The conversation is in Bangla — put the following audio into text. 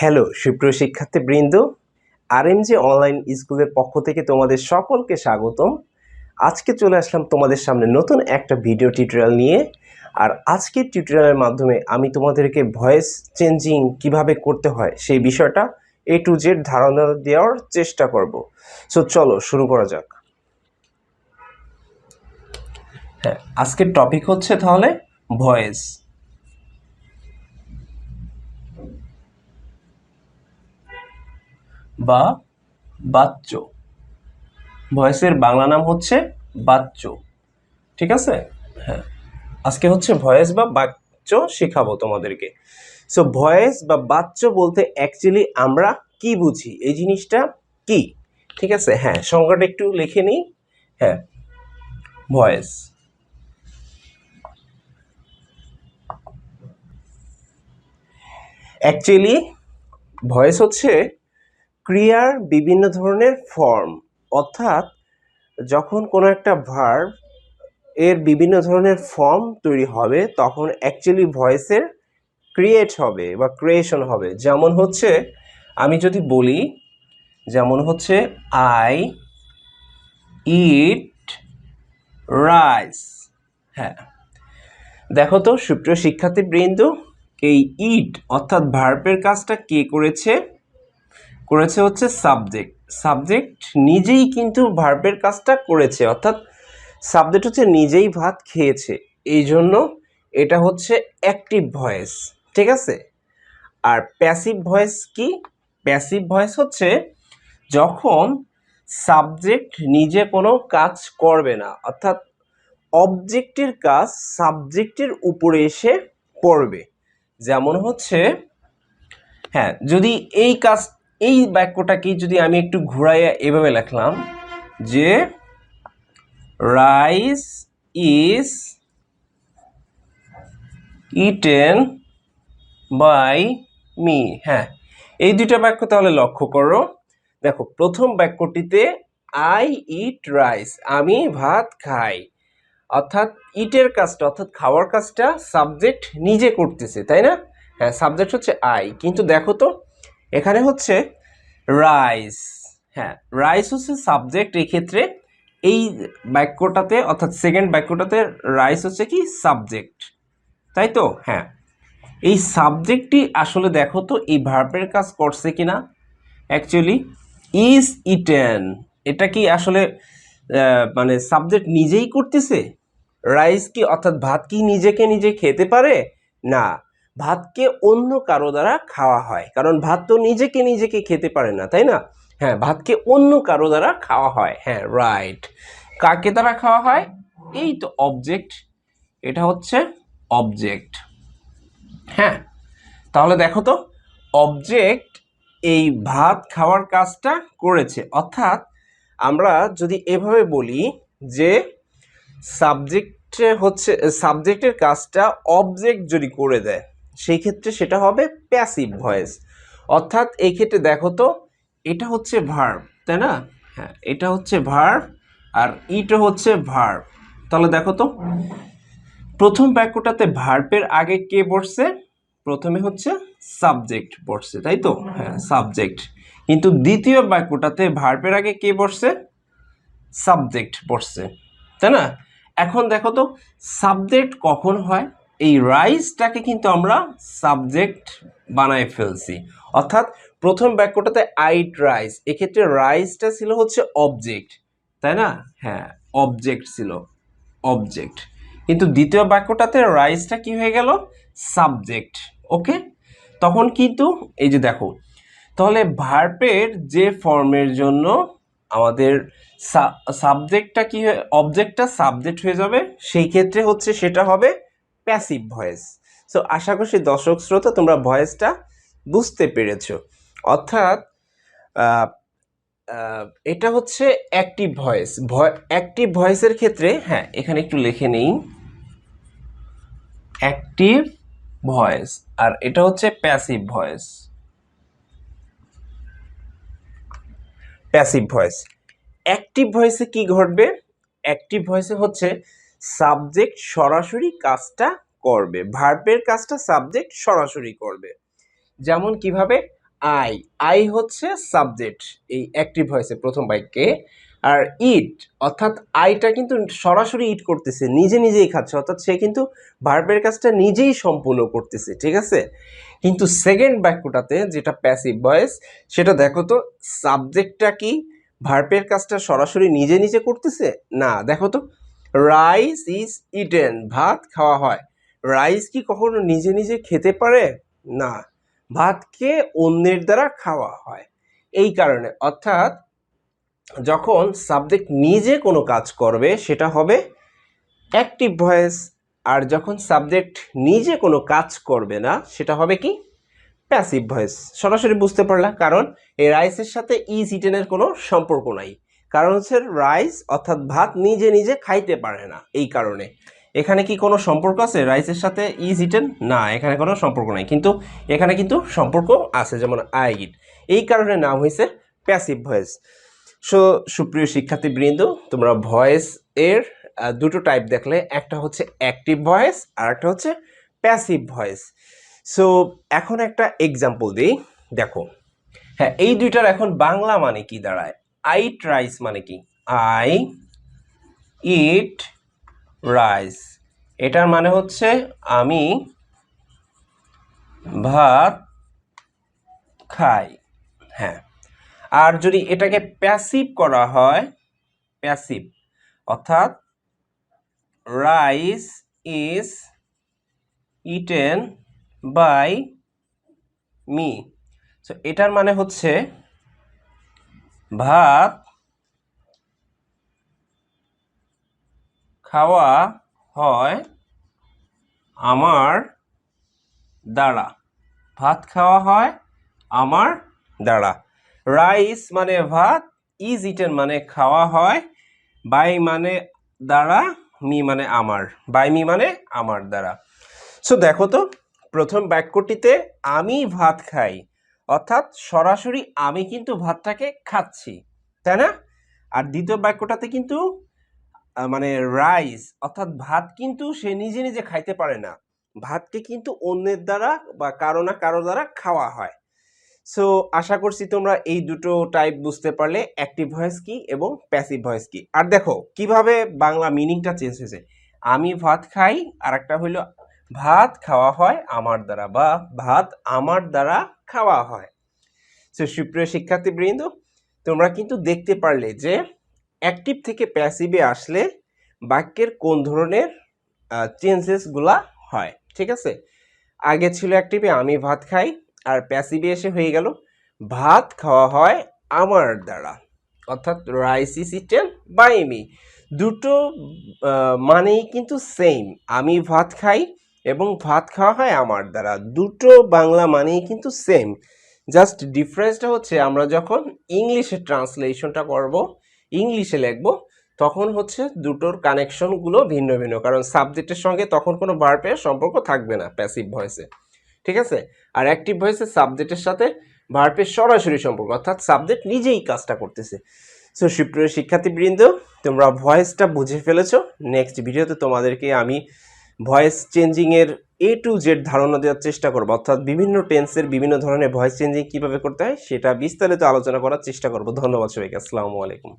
হ্যালো সুপ্রিয় শিক্ষার্থীবৃন্দ, আরএমজি অনলাইন স্কুলের পক্ষ থেকে তোমাদের সকলকে স্বাগতম। আজকে চলে আসলাম তোমাদের সামনে নতুন একটা ভিডিও টিউটোরিয়াল নিয়ে। আর আজকের টিউটোরিয়ালের মাধ্যমে আমি তোমাদেরকে ভয়েস চেঞ্জিং কিভাবে করতে হয় সেই বিষয়টা A to Z ধারণা দেওয়ার চেষ্টা করব। সো চলো শুরু করা যাক। হ্যাঁ, আজকের টপিক হচ্ছে তাহলে ভয়েস বা বাচ্য। ভয়েসের বাংলা নাম হচ্ছে বাচ্য, ঠিক আছে? হ্যাঁ, আজকে হচ্ছে ভয়েস বা বাচ্য শেখাবো তোমাদেরকে। সো ভয়েস বা বাচ্য বলতে অ্যাকচুয়ালি আমরা কি বুঝি, এই জিনিসটা কি, ঠিক আছে? হ্যাঁ, সংজ্ঞাটা একটু লিখে নিই। হ্যাঁ, ভয়েস অ্যাকচুয়ালি ভয়েস হচ্ছে ক্রিয়ার বিভিন্ন ধরনের ফর্ম, অর্থাৎ যখন কোনো একটা ভার্ব এর বিভিন্ন ধরনের ফর্ম তৈরি হবে তখন অ্যাকচুয়ালি ভয়েসের ক্রিয়েট হবে বা ক্রিয়েশন হবে। যেমন হচ্ছে আমি যদি বলি, যেমন হচ্ছে আই ইট রাইস। হ্যাঁ, দেখো তো সুপ্রিয় শিক্ষার্থীবৃন্দ, এই ইট অর্থাৎ ভার্বের কাজটা কে করেছে? করেছে হচ্ছে সাবজেক্ট। সাবজেক্ট নিজেই কিন্তু ভার্বের কাজটা করেছে, অর্থাৎ সাবজেক্ট হচ্ছে নিজেই ভাত খেয়েছে, এই জন্য এটা হচ্ছে অ্যাক্টিভ ভয়েস, ঠিক আছে? আর প্যাসিভ ভয়েস কি? প্যাসিভ ভয়েস হচ্ছে যখন সাবজেক্ট নিজে কোনো কাজ করবে না, অর্থাৎ অবজেক্টের কাজ সাবজেক্টের উপরে এসে পড়বে। যেমন হচ্ছে, হ্যাঁ, যদি এই বাক্যটাকে যদি আমি একটু ঘুরাইয়া এভাবে লিখলাম যে rice is eaten by me. হ্যাঁ, এই দুইটা বাক্য তাহলে লক্ষ্য করো। দেখো, প্রথম বাক্যটিতে আই ইট রাইস, আমি ভাত খাই, অর্থাৎ ইটের কাজটা অর্থাৎ খাওয়ার কাজটা সাবজেক্ট নিজে করতেছে, তাই না? হ্যাঁ, সাবজেক্ট হচ্ছে আই, কিন্তু দেখো তো এখানে হচ্ছে রাইস। হ্যাঁ, রাইস হচ্ছে সাবজেক্ট। এই ক্ষেত্রে এই বাক্যটাতে অর্থাৎ সেকেন্ড বাক্যটাতে রাইস হচ্ছে কি সাবজেক্ট, তাই তো? হ্যাঁ, এই সাবজেক্টটি আসলে দেখো তো এই ভার্বের কাজ করছে কিনা। অ্যাকচুয়ালি ইজ ইটেন, এটা কি আসলে মানে সাবজেক্ট নিজেই করতেছে? রাইস কি অর্থাৎ ভাত কি নিজেকে নিজে খেতে পারে না, ভাতকে অন্য কারো দ্বারা খাওয়া হয়, কারণ ভাত তো নিজেকে খেতে পারে না, তাই না? হ্যাঁ, ভাতকে অন্য কারো দ্বারা খাওয়া হয়। হ্যাঁ, রাইট। কাকে দ্বারা খাওয়া হয়? এই তো অবজেক্ট, এটা হচ্ছে অবজেক্ট। হ্যাঁ, তাহলে দেখো তো অবজেক্ট এই ভাত খাওয়ার কাজটা করেছে, অর্থাৎ আমরা যদি এভাবে বলি যে সাবজেক্ট হচ্ছে সাবজেক্টের কাজটা অবজেক্ট যদি করে দেয় সেই ক্ষেত্রে সেটা হবে প্যাসিভ ভয়েস। অর্থাৎ এই ক্ষেত্রে দেখো তো এটা হচ্ছে ভার্ব, তাই না? হ্যাঁ, এটা হচ্ছে ভার্ব আর ইটও হচ্ছে ভার্ব। তাহলে দেখো তো প্রথম বাক্যটাতে ভার্বের আগে কে বসছে? প্রথমে হচ্ছে সাবজেক্ট বসছে, তাই তো? হ্যাঁ, সাবজেক্ট। কিন্তু দ্বিতীয় বাক্যটাতে ভার্বের আগে কে বসছে? সাবজেক্ট বসছে, তাই না? এখন দেখো তো সাবজেক্ট কখন হয়? এই রাইসটাকে কিন্তু আমরা সাবজেক্ট বানায় ফেলছি, অর্থাৎ প্রথম বাক্যটাতে আইট রাইস, এক্ষেত্রে রাইসটা ছিল হচ্ছে অবজেক্ট, তাই না? হ্যাঁ, অবজেক্ট ছিল, অবজেক্ট। কিন্তু দ্বিতীয় বাক্যটাতে রাইসটা কি হয়ে গেল? সাবজেক্ট। ওকে, তখন কিন্তু এই যে দেখো, তাহলে ভার্বের যে ফর্মের জন্য আমাদের সাবজেক্টটা কি অবজেক্টটা সাবজেক্ট হয়ে যাবে, সেই ক্ষেত্রে হচ্ছে সেটা হবে প্যাসিভ ভয়েস। সো আশা করছি দর্শক শ্রোতা তোমরা ভয়েসটা বুঝতে পেরেছো। অর্থাৎ এটা হচ্ছে অ্যাক্টিভ ভয়েস। অ্যাক্টিভ ভয়েসের ক্ষেত্রে, হ্যাঁ, এখানে একটু লিখে নেই অ্যাক্টিভ ভয়েস, আর এটা হচ্ছে passive voice. Passive voice. Active ভয়েসে কি ঘটবে? অ্যাক্টিভ ভয়েসে হচ্ছে সাবজেক্ট সরাসরি কাজটা করবে, ভার্বের কাজটা সাবজেক্ট সরাসরি করবে। যেমন কিভাবে? আই, আই হচ্ছে সাবজেক্ট এই অ্যাক্টিভ ভয়েসে প্রথম বাক্যে। আর ইট অর্থাৎ আইটা কিন্তু সরাসরি ইট করতেছে, নিজে নিজেই খাচ্ছে, অর্থাৎ সে কিন্তু ভার্বের কাজটা নিজেই সম্পূর্ণ করতেছে, ঠিক আছে। কিন্তু সেকেন্ড বাক্যটাতে যেটা প্যাসিভ ভয়েস, সেটা দেখো তো সাবজেক্টটা কি ভার্বের কাজটা সরাসরি নিজে নিজে করতেছে? না, দেখো তো, রাইস ইজ ইটেন, ভাত খাওয়া হয়। রাইস কি কখনো নিজে নিজে খেতে পারে? না, ভাতকে অন্যের দ্বারা খাওয়া হয়। এই কারণে অর্থাৎ যখন সাবজেক্ট নিজে কোনো কাজ করবে সেটা হবে অ্যাক্টিভ ভয়েস, আর যখন সাবজেক্ট নিজে কোনো কাজ করবে না সেটা হবে কি প্যাসিভ ভয়েস। সরাসরি বুঝতে পারলা, কারণ এই রাইসের সাথে ইজ ইটেনের কোনো সম্পর্ক নাই। কারণ হচ্ছে রাইস অর্থাৎ ভাত নিজে নিজে খাইতে পারে না, এই কারণে। এখানে কি কোনো সম্পর্ক আছে রাইসের সাথে ইজ ইটেন? না, এখানে কোনো সম্পর্ক নাই, কিন্তু এখানে কিন্তু সম্পর্ক আছে, যেমন আই ইট। এই কারণে নাম হয়েছে প্যাসিভ ভয়েস। সো সুপ্রিয় শিক্ষার্থীবৃন্দ, তোমরা ভয়েস এর দুটো টাইপ দেখলে, একটা হচ্ছে অ্যাক্টিভ ভয়েস আর একটা হচ্ছে প্যাসিভ ভয়েস। সো এখন একটা এক্সাম্পল দিই, দেখো। হ্যাঁ, এই দুইটার এখন বাংলা মানে কি দাঁড়ায়? আই ইট রাইস মানে কি? আই ইট রাইস, এটার মানে হচ্ছে আমি ভাত খাই। হ্যাঁ, আর যদি এটাকে প্যাসিভ করা হয়, প্যাসিভ অর্থাৎ rice is eaten by me, so এটার মানে হচ্ছে ভাত খাওয়া হয় আমার দ্বারা, ভাত খাওয়া হয় আমার দ্বারা। রাইস মানে ভাত, ইজ ইটেন মানে খাওয়া হয়, বাই মানে দ্বারা, মি মানে আমার, বাই মি মানে আমার দ্বারা। সো দেখো তো, প্রথম বাক্যটিতে আমি ভাত খাই, অর্থাৎ সরাসরি আমি কিন্তু ভাতটাকে খাচ্ছি, তাই না? আর দ্বিতীয় বাক্যটাতে কিন্তু মানে রাইস অর্থাৎ ভাত কিন্তু সে নিজে নিজে খাইতে পারে না, ভাতকে কিন্তু অন্যের দ্বারা বা কারো না কারো দ্বারা খাওয়া হয়। সো আশা করছি তোমরা এই দুটো টাইপ বুঝতে পারলে, অ্যাক্টিভ ভয়েস কি এবং প্যাসিভ ভয়েস কি। আর দেখো কিভাবে বাংলা মিনিংটা চেঞ্জ হয়েছে, আমি ভাত খাই আর একটা হইলো ভাত খাওয়া হয় আমার দ্বারা, বা ভাত আমার দ্বারা খাওয়া হয়। সো সুপ্রিয় শিক্ষার্থীবৃন্দ, তোমরা কিন্তু দেখতে পারলে যে অ্যাক্টিভ থেকে প্যাসিভে আসলে বাক্যের কোন ধরনের চেঞ্জেসগুলা হয়, ঠিক আছে। আগে ছিল অ্যাক্টিভে আমি ভাত খাই, আর প্যাসিভে এসে হয়ে গেল ভাত খাওয়া হয় আমার দ্বারা, অর্থাৎ rice is eaten by me. দুটো মানেই কিন্তু সেম, আমি ভাত খাই এবং ভাত খাওয়া হয় আমার দ্বারা, দুটো বাংলা মানেই কিন্তু সেম। জাস্ট ডিফারেন্সটা হচ্ছে আমরা যখন ইংলিশে ট্রান্সলেশনটা করব, ইংলিশে লিখব, তখন হচ্ছে দুটোর কানেকশনগুলো ভিন্ন ভিন্ন, কারণ সাবজেক্টের সঙ্গে তখন কোনো ভার্বের সম্পর্ক থাকবে না প্যাসিভ ভয়েসে, ঠিক আছে। আর অ্যাক্টিভ ভয়েসে সাবজেক্টের সাথে ভার্বের সরাসরি সম্পর্ক, অর্থাৎ সাবজেক্ট নিজেই কাজটা করতেছে। সো সুপ্রিয় শিক্ষার্থীবৃন্দ, তোমরা ভয়েসটা বুঝে ফেলেছো। নেক্সট ভিডিওতে তোমাদেরকে আমি ভয়েস চেঞ্জিংয়ের A to Z ধারণা দেওয়ার চেষ্টা করবো, অর্থাৎ বিভিন্ন টেন্সের বিভিন্ন ধরনের ভয়েস চেঞ্জিং কিভাবে করতে হয় সেটা বিস্তারিত আলোচনা করার চেষ্টা করবো। ধন্যবাদ সবাইকে, আসসালামু আলাইকুম।